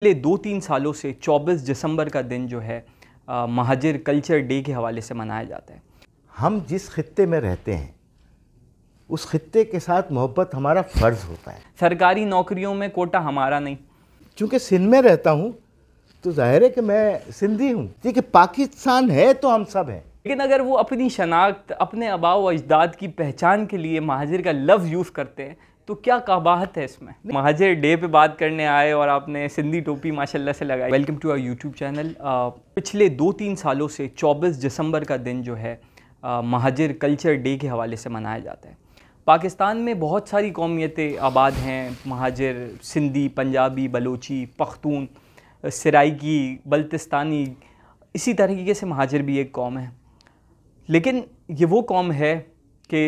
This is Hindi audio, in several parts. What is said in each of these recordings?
पिछले 2-3 सालों से 24 दिसंबर का दिन जो है महाजिर कल्चर डे के हवाले से मनाया जाता है। हम जिस खित्ते में रहते हैं उस खित्ते के साथ मोहब्बत हमारा फ़र्ज़ होता है। सरकारी नौकरियों में कोटा हमारा नहीं। चूँकि सिंध में रहता हूँ तो जाहिर है कि मैं सिंधी हूँ। देखिए, पाकिस्तान है तो हम सब हैं। लेकिन अगर वो अपनी शनाख्त, अपने आबा व अजदाद की पहचान के लिए महाजिर का लफ्ज़ यूज़ करते हैं तो क्या काबाहत है इसमें। महाजिर डे पे बात करने आए और आपने सिंधी टोपी माशाल्लाह से लगाई। Welcome to our YouTube channel. पिछले 2-3 सालों से 24 दिसंबर का दिन जो है महाजिर कल्चर डे के हवाले से मनाया जाता है। पाकिस्तान में बहुत सारी कौमियतें आबाद हैं। महाजिर सिंधी, पंजाबी, बलोची, पख्तून, सराइकी, बल्तिस्तानी, इसी तरीके से महाजिर भी एक कौम है। लेकिन ये वो कौम है कि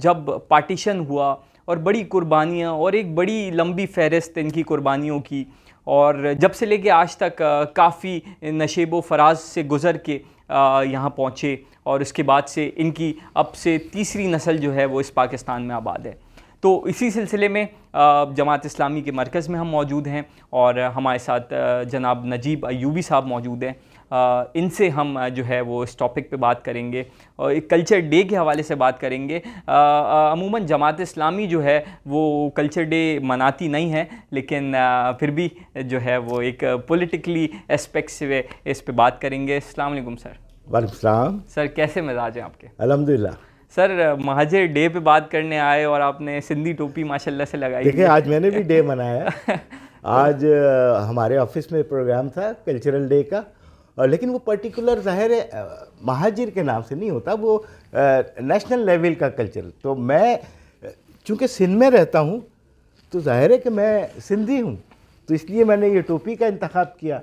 जब पार्टीशन हुआ और बड़ी कुर्बानियाँ और एक बड़ी लंबी फ़हरिस्त इनकी कुर्बानियों की, और जब से लेके आज तक काफ़ी नशेब व फराज से गुज़र के यहाँ पहुँचे, और उसके बाद से इनकी अब से तीसरी नस्ल जो है वो इस पाकिस्तान में आबाद है। तो इसी सिलसिले में जमात इस्लामी के मरकज़ में हम मौजूद हैं और हमारे साथ जनाब नजीब अयूबी साहब मौजूद हैं। इनसे हम जो है वो इस टॉपिक पे बात करेंगे और एक कल्चर डे के हवाले से बात करेंगे। अमूमन जमात इस्लामी जो है वो कल्चर डे मनाती नहीं है, लेकिन फिर भी जो है वो एक पॉलिटिकली एस्पेक्ट से इस पे बात करेंगे। अस्सलाम वालेकुम सर। वालेकुम सलाम। सर कैसे मिजाज हैं आपके? अल्हम्दुलिल्लाह। सर महाजिर डे पे बात करने आए और आपने सिंधी टोपी माशाल्लाह से लगाई। देखिए, आज मैंने भी डे मनाया। आज हमारे ऑफिस में प्रोग्राम था कल्चरल डे का, और लेकिन वो पर्टिकुलर ज़ाहिर है महाजिर के नाम से नहीं होता, वो नेशनल लेवल का कल्चर। तो मैं चूँकि सिंध में रहता हूँ तो जाहिर है कि मैं सिंधी हूँ, तो इसलिए मैंने ये टोपी का इंतखाब किया।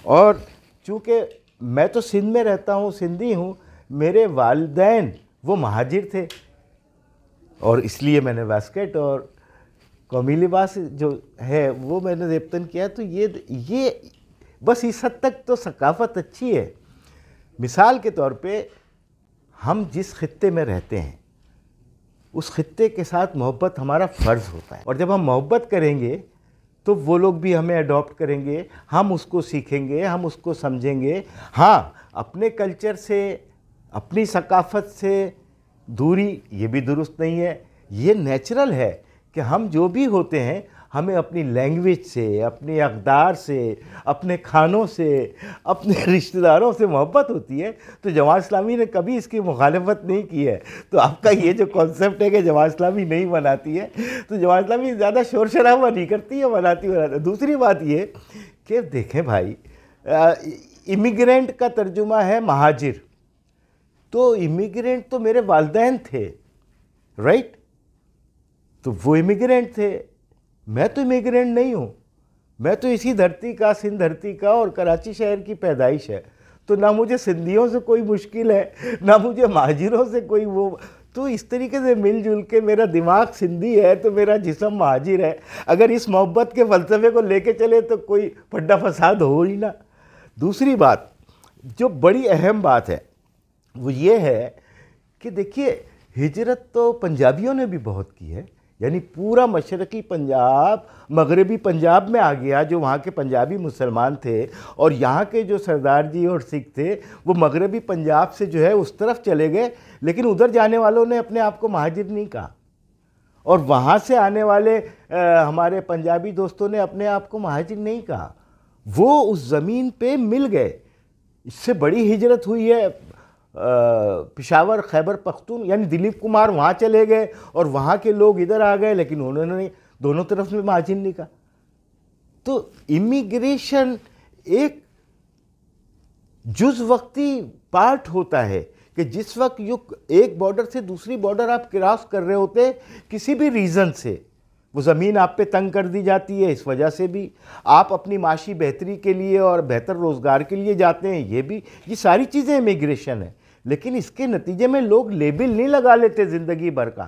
और चूँकि मैं तो सिंध में रहता हूँ, सिंधी हूँ, मेरे वालिदैन वो महाजिर थे, और इसलिए मैंने वास्केट और कौमी लिबास जो है वो मैंने रेबतन किया। तो ये बस इस हद तक तो सकाफ़त अच्छी है। मिसाल के तौर पे हम जिस खित्ते में रहते हैं उस खित्ते के साथ मोहब्बत हमारा फ़र्ज़ होता है, और जब हम मोहब्बत करेंगे तो वो लोग भी हमें अडॉप्ट करेंगे, हम उसको सीखेंगे, हम उसको समझेंगे। हाँ, अपने कल्चर से, अपनी सकाफ़त से दूरी ये भी दुरुस्त नहीं है। ये नेचुरल है कि हम जो भी होते हैं हमें अपनी लैंग्वेज से, अपने अक़दार से, अपने खानों से, अपने रिश्तेदारों से मोहब्बत होती है। तो जमात इस्लामी ने कभी इसकी मुखालफत नहीं की है। तो आपका ये जो कॉन्सेप्ट है कि जमात इस्लामी नहीं मनाती है, तो जमात इस्लामी ज़्यादा शोर शराबा नहीं करती है, मनाती। दूसरी बात ये कि देखें भाई, इमिग्रेंट का तर्जुमा है महाजिर, तो इमिग्रेंट तो मेरे वालिदैन थे, राइट? तो वो इमिग्रेंट थे, मैं तो इमिग्रेंट नहीं हूँ। मैं तो इसी धरती का, सिंध धरती का और कराची शहर की पैदाइश है। तो ना मुझे सिंधियों से कोई मुश्किल है, ना मुझे महाजिरों से कोई वो। तो इस तरीके से मिलजुल के मेरा दिमाग सिंधी है तो मेरा जिस्म महाजिर है। अगर इस मोहब्बत के फ़लसफ़े को लेके चले तो कोई फड्डा फसाद हो ही ना। दूसरी बात जो बड़ी अहम बात है वो ये है कि देखिए, हिजरत तो पंजाबियों ने भी बहुत की है। यानी पूरा मशरक़ी पंजाब मगरबी पंजाब में आ गया, जो वहाँ के पंजाबी मुसलमान थे, और यहाँ के जो सरदार जी और सिख थे वो मगरबी पंजाब से जो है उस तरफ चले गए। लेकिन उधर जाने वालों ने अपने आप को महाजिर नहीं कहा, और वहाँ से आने वाले हमारे पंजाबी दोस्तों ने अपने आप को महाजिर नहीं कहा। वो उस ज़मीन पे मिल गए। इससे बड़ी हिजरत हुई है पेशावर, खैबर पख्तून, यानी दिलीप कुमार वहाँ चले गए और वहाँ के लोग इधर आ गए, लेकिन उन्होंने दोनों तरफ में महाजिर नहीं कहा। तो इमिग्रेशन एक जुज़ वक्ती पार्ट होता है कि जिस वक्त एक बॉर्डर से दूसरी बॉर्डर आप क्रॉस कर रहे होते किसी भी रीज़न से, वो ज़मीन आप पे तंग कर दी जाती है, इस वजह से भी आप अपनी माशी बेहतरी के लिए और बेहतर रोज़गार के लिए जाते हैं। ये सारी चीज़ें इमिग्रेशन है। लेकिन इसके नतीजे में लोग लेबल नहीं लगा लेते ज़िंदगी भर का।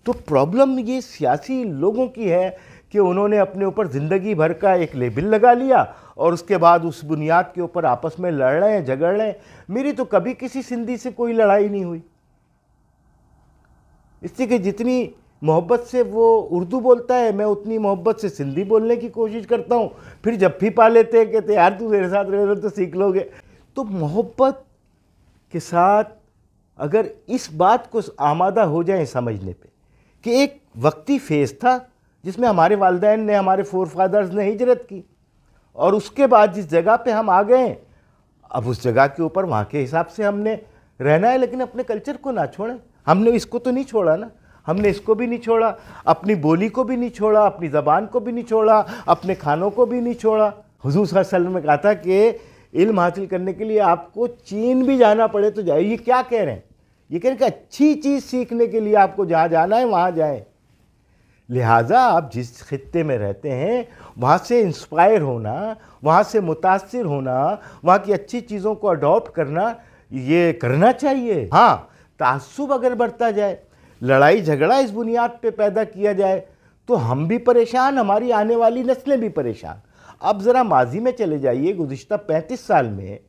तो प्रॉब्लम ये सियासी लोगों की है कि उन्होंने अपने ऊपर ज़िंदगी भर का एक लेबल लगा लिया और उसके बाद उस बुनियाद के ऊपर आपस में लड़ रहे हैं, झगड़ रहे हैं। मेरी तो कभी किसी सिंधी से कोई लड़ाई नहीं हुई, इसलिए कि जितनी मोहब्बत से वो उर्दू बोलता है, मैं उतनी मोहब्बत से सिंधी बोलने की कोशिश करता हूँ। फिर जब भी पा लेते हैं कहते यार तू मेरे साथ रह तो सीख लोगे। तो मोहब्बत के साथ अगर इस बात को आमादा हो जाए समझने पे कि एक वक्ती फेज़ था जिसमें हमारे वालिदैन ने, हमारे फोर फादर्स ने हिजरत की और उसके बाद जिस जगह पे हम आ गए, अब उस जगह के ऊपर वहाँ के हिसाब से हमने रहना है, लेकिन अपने कल्चर को ना छोड़ें। हमने इसको तो नहीं छोड़ा ना, हमने इसको भी नहीं छोड़ा, अपनी बोली को भी नहीं छोड़ा, अपनी ज़बान को भी नहीं छोड़ा, अपने खानों को भी नहीं छोड़ा। हुजूर सल्लल्लाहु अलैहि वसल्लम ने कहा था कि इल्म हासिल करने के लिए आपको चीन भी जाना पड़े तो जाए। ये क्या कह रहे हैं? ये कह रहे हैं कि अच्छी चीज़ सीखने के लिए आपको जहाँ जाना है वहाँ जाएं। लिहाजा आप जिस खित्ते में रहते हैं वहाँ से इंस्पायर होना, वहाँ से मुतासिर होना, वहाँ की अच्छी चीज़ों को अडॉप्ट करना, ये करना चाहिए। हाँ, तासुब अगर बढ़ता जाए, लड़ाई झगड़ा इस बुनियाद पे पैदा किया जाए तो हम भी परेशान, हमारी आने वाली नस्लें भी परेशान। अब ज़रा माजी में चले जाइए, गुज़िश्ता 35 साल में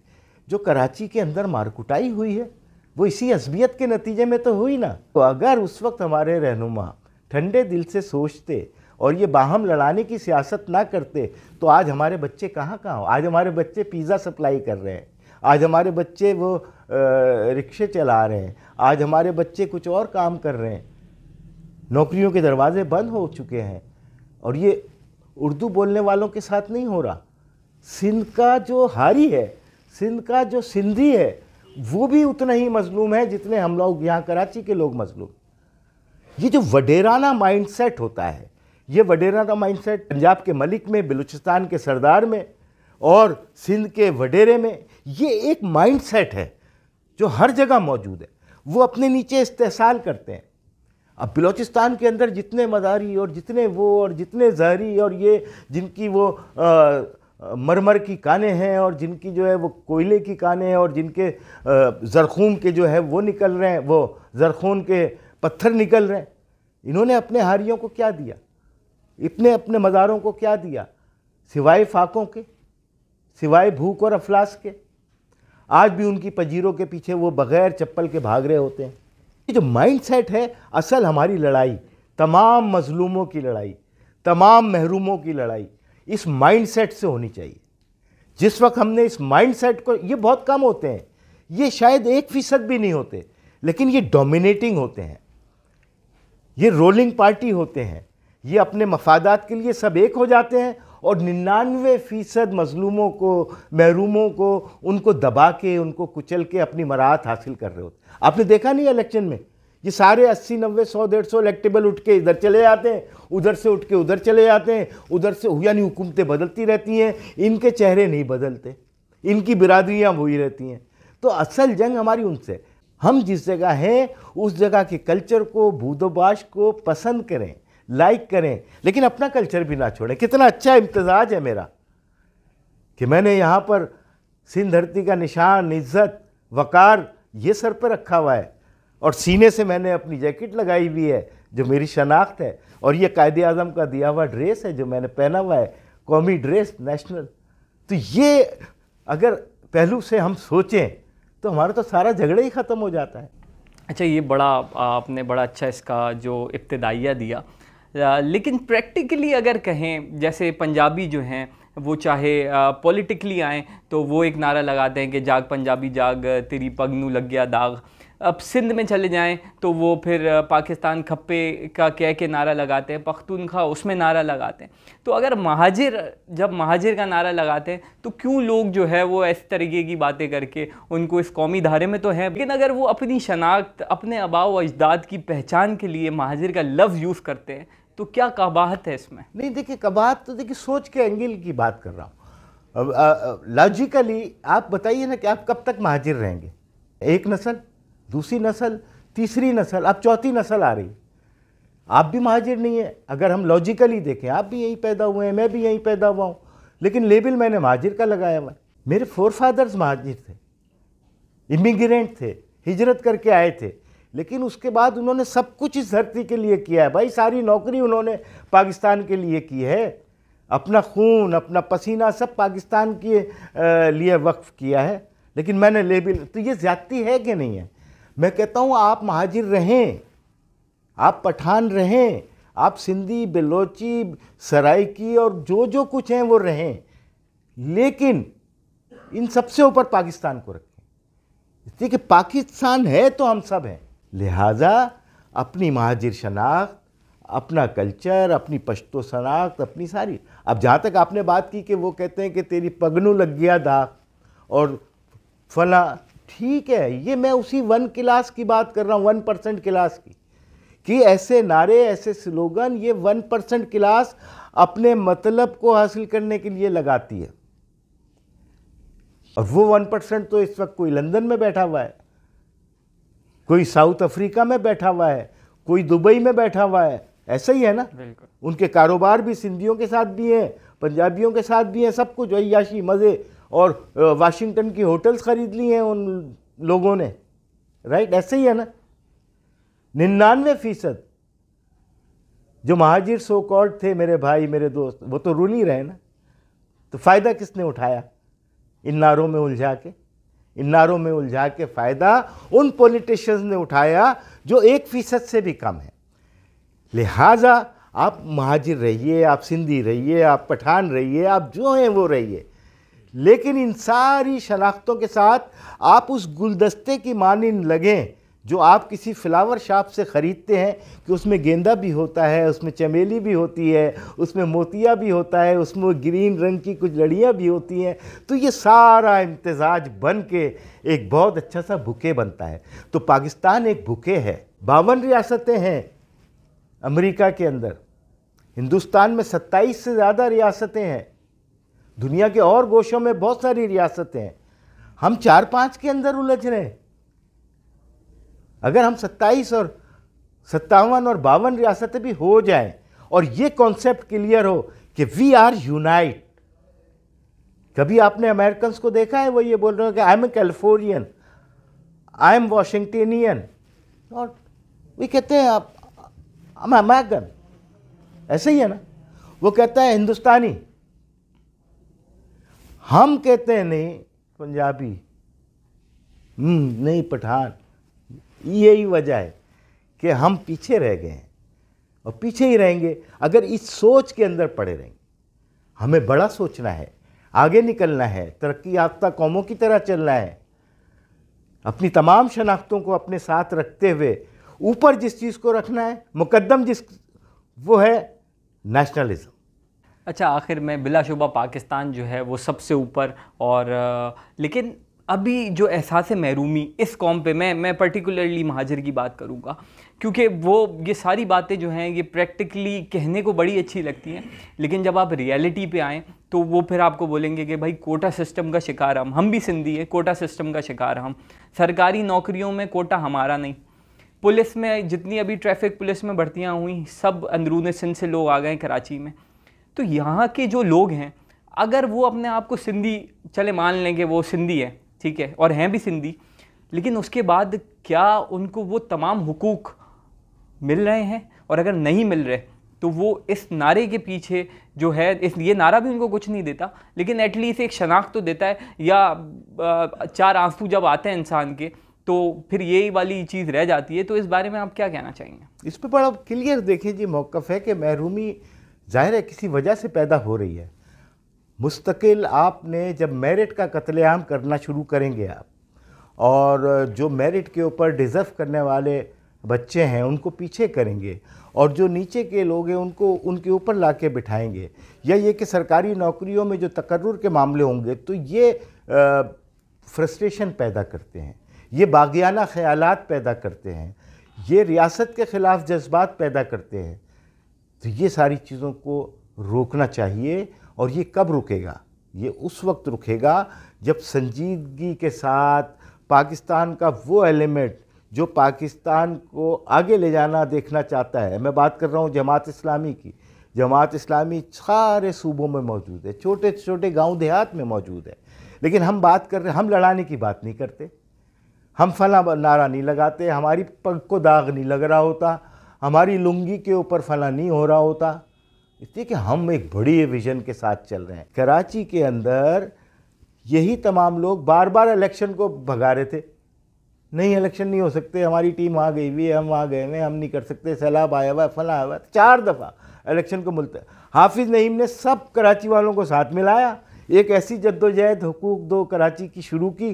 जो कराची के अंदर मारकुटाई हुई है वो इसी असबियत के नतीजे में तो हुई ना। तो अगर उस वक्त हमारे रहनुमा ठंडे दिल से सोचते और ये बाहम लड़ाने की सियासत ना करते तो आज हमारे बच्चे कहाँ हो। आज हमारे बच्चे पिज़्ज़ा सप्लाई कर रहे हैं, आज हमारे बच्चे वो रिक्शे चला रहे हैं, आज हमारे बच्चे कुछ और काम कर रहे हैं, नौकरियों के दरवाजे बंद हो चुके हैं। और ये उर्दू बोलने वालों के साथ नहीं हो रहा। सिंध का जो हारी है, सिंध का जो सिंधी है, वो भी उतना ही मजलूम है जितने हम लोग यहाँ कराची के लोग मजलूम। ये जो वडेराना माइंडसेट होता है, ये वडेराना माइंडसेट पंजाब के मलिक में, बलूचिस्तान के सरदार में और सिंध के वडेरे में, ये एक माइंडसेट है जो हर जगह मौजूद है। वो अपने नीचे इस्तेहसाल करते हैं। अब बलूचिस्तान के अंदर जितने मदारी और जितने वो और जितने जहरी और ये जिनकी वो मरमर की कानें हैं और जिनकी जो है वो कोयले की कानें हैं और जिनके ज़रख़ून के जो है वो निकल रहे हैं, वो ज़रख़ून के पत्थर निकल रहे हैं, इन्होंने अपने हारियों को क्या दिया? इतने अपने मज़ारों को क्या दिया सिवाय फाकों के, सिवाय भूख और अफलास के? आज भी उनकी पंजीरों के पीछे वो बग़ैर चप्पल के भाग रहे होते हैं। ये जो माइंडसेट है, असल हमारी लड़ाई, तमाम मजलूमों की लड़ाई, तमाम महरूमों की लड़ाई इस माइंडसेट से होनी चाहिए। जिस वक्त हमने इस माइंडसेट को, ये बहुत कम होते हैं, ये शायद 1% भी नहीं होते, लेकिन ये डोमिनेटिंग होते हैं, ये रोलिंग पार्टी होते हैं, ये अपने मफादात के लिए सब एक हो जाते हैं और 99% मजलूमों को, महरूमों को, उनको दबा के, उनको कुचल के अपनी मराहत हासिल कर रहे होते। आपने देखा नहीं इलेक्शन में ये सारे 80, 90, 100, 150 इलेक्टेबल उठ के इधर चले जाते हैं, उधर से उठ के उधर चले जाते हैं, उधर से, यानी हुकूमतें बदलती रहती हैं, इनके चेहरे नहीं बदलते, इनकी बिरादरियाँ वही रहती हैं। तो असल जंग हमारी उनसे। हम जिस जगह हैं उस जगह के कल्चर को, बूदोबाश को पसंद करें, लाइक करें, लेकिन अपना कल्चर भी ना छोड़ें। कितना अच्छा इम्तिजाज है मेरा कि मैंने यहाँ पर सिंध धरती का निशान, इज़्ज़त, वक़ार ये सर पर रखा हुआ है और सीने से मैंने अपनी जैकेट लगाई हुई है जो मेरी शनाख्त है, और ये कायदे आज़म का दिया हुआ ड्रेस है जो मैंने पहना हुआ है, कौमी ड्रेस, नेशनल। तो ये अगर पहलू से हम सोचें तो हमारा तो सारा झगड़ा ही ख़त्म हो जाता है। अच्छा, ये बड़ा आपने बड़ा अच्छा इसका जो इब्तिदाइया दिया, लेकिन प्रैक्टिकली अगर कहें, जैसे पंजाबी जो हैं वो चाहे पॉलिटिकली आएँ तो वो एक नारा लगाते हैं कि जाग पंजाबी जाग, तेरी पग नू लग गया दाग। अब सिंध में चले जाएं तो वो फिर पाकिस्तान खप्पे का कह के नारा लगाते हैं, पख्तूनख्वा उसमें नारा लगाते हैं। तो अगर जब महाजिर का नारा लगाते हैं तो क्यों लोग जो है वो इस तरीके की बातें करके उनको इस कौमी धारे में तो हैं, लेकिन अगर वो अपनी शनाख्त, अपने आबाओ अजदाद की पहचान के लिए महाजिर का लफ्ज़ यूज़ करते हैं तो क्या कबाहत है इसमें? नहीं, देखिए कबाहत तो देखिए सोच के एंगल की बात कर रहा हूँ। अब लॉजिकली आप बताइए ना कि आप कब तक महाजिर रहेंगे? एक नस्ल, दूसरी नस्ल, तीसरी नस्ल, अब चौथी नस्ल आ रही, आप भी महाजिर नहीं है। अगर हम लॉजिकली देखें, आप भी यहीं पैदा हुए हैं, मैं भी यहीं पैदा हुआ हूँ, लेकिन लेबल मैंने महाजिर का लगाया हुआ है। मेरे फोर फादर्स महाजिर थे, इमिग्रेंट थे, हिजरत करके आए थे, लेकिन उसके बाद उन्होंने सब कुछ इस धरती के लिए किया है भाई। सारी नौकरी उन्होंने पाकिस्तान के लिए की है, अपना खून, अपना पसीना सब पाकिस्तान के लिए वक्फ किया है, लेकिन मैंने लेबल, तो ये ज़्यादती है कि नहीं है? मैं कहता हूँ आप महाजिर रहें, आप पठान रहें, आप सिंधी, बलोची, सराइकी और जो जो कुछ हैं वो रहें, लेकिन इन सबसे ऊपर पाकिस्तान को रखें। इसलिए कि पाकिस्तान है तो हम सब हैं। लिहाजा अपनी महाजिर शनाख्त, अपना कल्चर, अपनी पश्तो शनाख्त, अपनी सारी। अब जहाँ तक आपने बात की कि वो कहते हैं कि तेरी पगनू लग गया दाग और फला, ठीक है, ये मैं उसी 1 क्लास की बात कर रहा हूँ, 1% क्लास की, कि ऐसे नारे, ऐसे स्लोगन ये 1% क्लास अपने मतलब को हासिल करने के लिए लगाती है। और वो 1% तो इस वक्त कोई लंदन में बैठा हुआ है, कोई साउथ अफ्रीका में बैठा हुआ है, कोई दुबई में बैठा हुआ है, ऐसा ही है ना। उनके कारोबार भी सिंधियों के साथ भी हैं, पंजाबियों के साद भी हैं, सब कुछ अय्याशी मज़े, और वाशिंगटन की होटल्स ख़रीद ली हैं उन लोगों ने, राइट, ऐसे ही है ना। 99% जो महाजिर सो कॉल्ड थे मेरे भाई मेरे दोस्त, वो तो रूल ही रहे ना। तो फ़ायदा किसने उठाया इन नारों में उलझा के? इन नारों में उलझा के फ़ायदा उन पॉलिटिशियंस ने उठाया जो 1% से भी कम है। लिहाजा आप महाजिर रहिए, आप सिंधी रहिए, आप पठान रहिए, आप जो हैं वो रहिए, लेकिन इन सारी शनाख्तों के साथ आप उस गुलदस्ते की मानिंद लगें जो आप किसी फ्लावर शॉप से ख़रीदते हैं, कि उसमें गेंदा भी होता है, उसमें चमेली भी होती है, उसमें मोतिया भी होता है, उसमें ग्रीन रंग की कुछ लड़ियाँ भी होती हैं। तो ये सारा इम्तिजाज बन के एक बहुत अच्छा सा बुके बनता है। तो पाकिस्तान एक बुके है। 52 रियासतें हैं अमेरिका के अंदर, हिंदुस्तान में 27 से ज़्यादा रियासतें हैं, दुनिया के और गोशों में बहुत सारी रियासतें हैं। हम 4-5 के अंदर उलझ रहे हैं। अगर हम 27 और 57 और 52 रियासतें भी हो जाएं और ये कॉन्सेप्ट क्लियर हो कि वी आर यूनाइट। कभी आपने अमेरिकन को देखा है वो ये बोल रहे हो कि I am a Californian, I am Washingtonian, और वे कहते हैं आप अमेरिकन, ऐसे ही है ना। वो कहता है हिंदुस्तानी, हम कहते हैं नहीं पंजाबी, नहीं पठान। यही वजह है कि हम पीछे रह गए हैं और पीछे ही रहेंगे अगर इस सोच के अंदर पड़े रहेंगे। हमें बड़ा सोचना है, आगे निकलना है, तरक्की याफ्ता कौमों की तरह चलना है, अपनी तमाम शनाख्तों को अपने साथ रखते हुए ऊपर जिस चीज़ को रखना है, मुकद्दम जिस, वो है नेशनलिज्म। अच्छा, आखिर में बिलाशुबा पाकिस्तान जो है वो सबसे ऊपर, और लेकिन अभी जो एहसास महरूमी इस कौम पे, मैं पर्टिकुलरली महाजिर की बात करूँगा, क्योंकि वो ये सारी बातें जो हैं ये प्रैक्टिकली कहने को बड़ी अच्छी लगती हैं, लेकिन जब आप रियलिटी पे आएँ तो वो फिर आपको बोलेंगे कि भाई कोटा सिस्टम का शिकार हम भी सिंधी है, कोटा सिस्टम का शिकार हम, सरकारी नौकरियों में कोटा हमारा नहीं, पुलिस में जितनी अभी ट्रैफिक पुलिस में भर्तियाँ हुई सब अंदरूनी सिंध से लोग आ गए कराची में। तो यहाँ के जो लोग हैं, अगर वो अपने आप को सिंधी, चले मान लें कि वो सिंधी है, ठीक है, और हैं भी सिंधी, लेकिन उसके बाद क्या उनको वो तमाम हुकूक मिल रहे हैं? और अगर नहीं मिल रहे तो वो इस नारे के पीछे जो है, ये नारा भी उनको कुछ नहीं देता, लेकिन एटलीस्ट एक शनाख्त तो देता है, या 4 आंसू जब आते हैं इंसान के तो फिर यही वाली चीज़ रह जाती है। तो इस बारे में आप क्या कहना चाहेंगे? इस पर बड़ा क्लियर देखिए जी मौक़िफ़ है कि महरूमी ज़ाहिर है किसी वजह से पैदा हो रही है। मुस्तकिल आपने जब मेरिट का कत्लेआम करना शुरू करेंगे आप, और जो मेरिट के ऊपर डिज़र्व करने वाले बच्चे हैं उनको पीछे करेंगे, और जो नीचे के लोग हैं उनको उनके ऊपर ला के बिठाएँगे, या ये कि सरकारी नौकरियों में जो तकर्रुर के मामले होंगे, तो ये फ्रस्ट्रेशन पैदा करते हैं, ये बागियाना ख़यालात पैदा करते हैं, ये रियासत के ख़िलाफ़ जज्बात पैदा करते हैं। तो ये सारी चीज़ों को रोकना चाहिए। और ये कब रुकेगा? ये उस वक्त रुकेगा जब संजीदगी के साथ पाकिस्तान का वो एलिमेंट जो पाकिस्तान को आगे ले जाना देखना चाहता है, मैं बात कर रहा हूँ जमात इस्लामी की। जमात इस्लामी सारे सूबों में मौजूद है, छोटे छोटे गांव देहात में मौजूद है, लेकिन हम बात कर रहे, हम लड़ाने की बात नहीं करते, हम फला नारा नहीं लगाते, हमारी पग को दाग नहीं लग रहा होता, हमारी लुंगी के ऊपर फला नहीं हो रहा होता, इसलिए कि हम एक बड़ी विजन के साथ चल रहे हैं। कराची के अंदर यही तमाम लोग बार बार इलेक्शन को भगा रहे थे, नहीं इलेक्शन नहीं हो सकते, हमारी टीम आ गई हुई है, हम आ गए हैं, हम नहीं कर सकते, सैलाब आया हुआ है, फला आया हुआ है। 4 दफ़ा इलेक्शन को मुल्तवी। हाफिज़ नईम ने सब कराची वालों को साथ मिलाया, एक ऐसी जद्दोजहद हुकूक दो कराची की शुरू की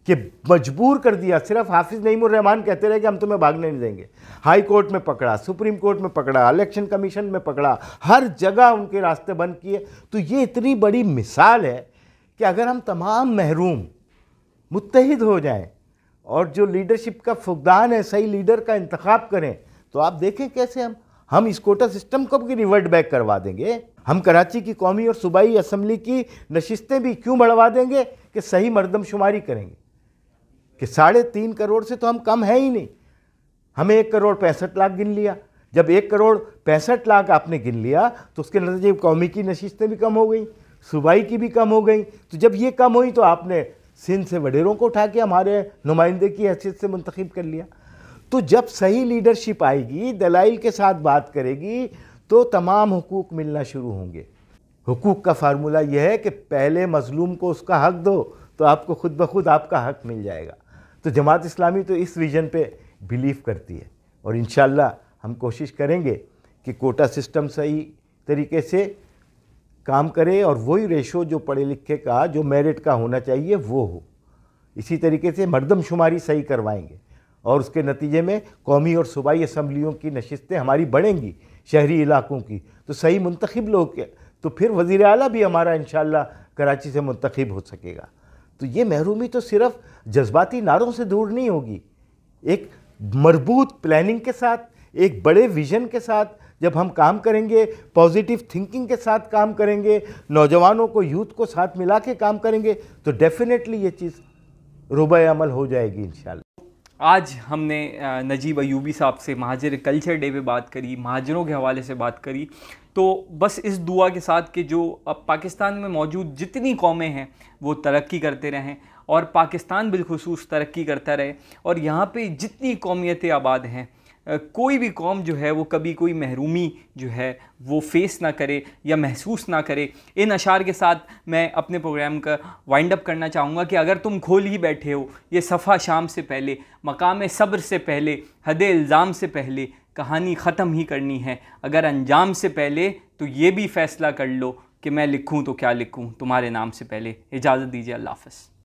कि मजबूर कर दिया। सिर्फ हाफिज़ नईम उर रहमान कहते रहे कि हम तुम्हें भागने नहीं देंगे। हाई कोर्ट में पकड़ा, सुप्रीम कोर्ट में पकड़ा, इलेक्शन कमीशन में पकड़ा, हर जगह उनके रास्ते बंद किए। तो ये इतनी बड़ी मिसाल है कि अगर हम तमाम महरूम मुत्तहिद हो जाएं और जो लीडरशिप का फुकदान है, सही लीडर का इंतखाब करें, तो आप देखें कैसे हम इस कोटा सिस्टम को भी रिवर्ट बैक करवा देंगे। हम कराची की कौमी और सूबाई असम्बली की नशिस्तें भी क्यों बढ़वा देंगे कि सही मरदमशुमारी करेंगे कि 3.5 करोड़ से तो हम कम है ही नहीं। हमें 1 करोड़ 65 लाख गिन लिया। जब 1 करोड़ 65 लाख आपने गिन लिया तो उसके नतीजे कौमी की नशिस्तें भी कम हो गई, सूबाई की भी कम हो गई। तो जब ये कम हुई तो आपने सिंध से वडेरों को उठा के हमारे नुमाइंदे की हैसियत से मुंतखब कर लिया। तो जब सही लीडरशिप आएगी, दलाइल के साथ बात करेगी, तो तमाम हुकूक मिलना शुरू होंगे। हुकूक का फार्मूला यह है कि पहले मजलूम को उसका हक दो तो आपको खुद ब खुद आपका हक मिल जाएगा। तो जमात इस्लामी तो इस विजन पे बिलीव करती है और इंशाअल्लाह हम कोशिश करेंगे कि कोटा सिस्टम सही तरीके से काम करे और वही रेशो जो पढ़े लिखे का, जो मेरिट का होना चाहिए वो हो। इसी तरीके से मरदमशुमारी सही करवाएंगे और उसके नतीजे में कौमी और सूबाई असम्बलियों की नशिस्तें हमारी बढ़ेंगी, शहरी इलाकों की। तो सही मुंतखब लोग के तो फिर वज़ीर आला भी हमारा इंशाअल्लाह कराची से मुंतखब हो सकेगा। तो ये महरूमी तो सिर्फ जज्बाती नारों से दूर नहीं होगी, एक मजबूत प्लानिंग के साथ, एक बड़े विजन के साथ जब हम काम करेंगे, पॉजिटिव थिंकिंग के साथ काम करेंगे, नौजवानों को, यूथ को साथ मिला के काम करेंगे, तो डेफिनेटली ये चीज़ रुबा अमल हो जाएगी इंशाअल्लाह। आज हमने नजीब अयूबी साहब से महाजिर कल्चर डे पे बात करी, महाजरों के हवाले से बात करी। तो बस इस दुआ के साथ कि जो अब पाकिस्तान में मौजूद जितनी कौमें हैं वो तरक्की करते रहें और पाकिस्तान बिलखुसूस तरक्की करता रहे और यहाँ पे जितनी कौमियतें आबाद हैं, कोई भी कौम जो है वो कभी कोई महरूमी जो है वो फेस ना करे या महसूस ना करे। इन अशार के साथ मैं अपने प्रोग्राम का वाइंड अप करना चाहूँगा कि अगर तुम खोल ही बैठे हो ये सफ़ा शाम से पहले, मकाम सब्र से पहले, हदे इल्ज़ाम से पहले, कहानी ख़त्म ही करनी है अगर अंजाम से पहले, तो ये भी फ़ैसला कर लो कि मैं लिखूँ तो क्या लिखूँ तुम्हारे नाम से पहले। इजाज़त दीजिए, अल्लाह हाफ़िज़।